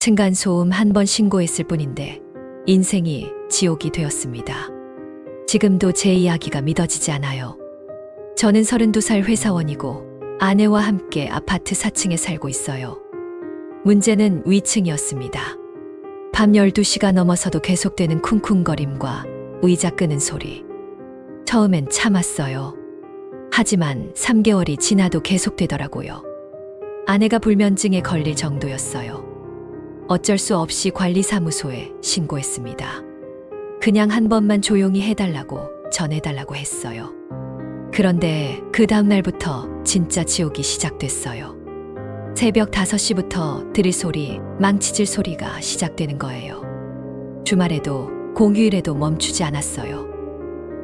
층간소음 한 번 신고했을 뿐인데 인생이 지옥이 되었습니다. 지금도 제 이야기가 믿어지지 않아요. 저는 32살 회사원이고 아내와 함께 아파트 4층에 살고 있어요. 문제는 위층이었습니다. 밤 12시가 넘어서도 계속되는 쿵쿵거림과 의자 끄는 소리. 처음엔 참았어요. 하지만 3개월이 지나도 계속되더라고요. 아내가 불면증에 걸릴 정도였어요. 어쩔 수 없이 관리사무소에 신고했습니다. 그냥 한 번만 조용히 해달라고 전해달라고 했어요. 그런데 그 다음날부터 진짜 지옥이 시작됐어요. 새벽 5시부터 드릴 소리, 망치질 소리가 시작되는 거예요. 주말에도 공휴일에도 멈추지 않았어요.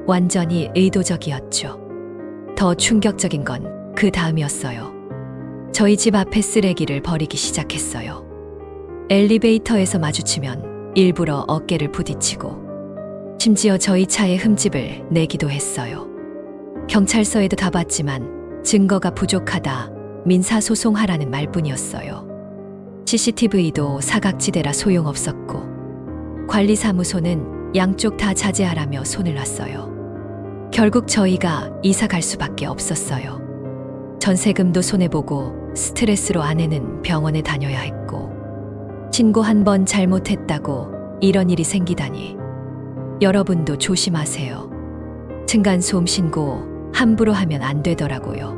완전히 의도적이었죠. 더 충격적인 건 그 다음이었어요. 저희 집 앞에 쓰레기를 버리기 시작했어요. 엘리베이터에서 마주치면 일부러 어깨를 부딪히고 심지어 저희 차에 흠집을 내기도 했어요. 경찰서에도 가봤지만 증거가 부족하다, 민사소송하라는 말뿐이었어요. CCTV도 사각지대라 소용없었고 관리사무소는 양쪽 다 자제하라며 손을 놨어요. 결국 저희가 이사 갈 수밖에 없었어요. 전세금도 손해보고 스트레스로 아내는 병원에 다녀야 했고 신고 한 번 잘못했다고 이런 일이 생기다니. 여러분도 조심하세요. 층간소음 신고 함부로 하면 안 되더라고요.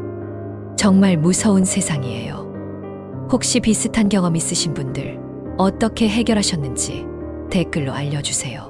정말 무서운 세상이에요. 혹시 비슷한 경험 있으신 분들 어떻게 해결하셨는지 댓글로 알려주세요.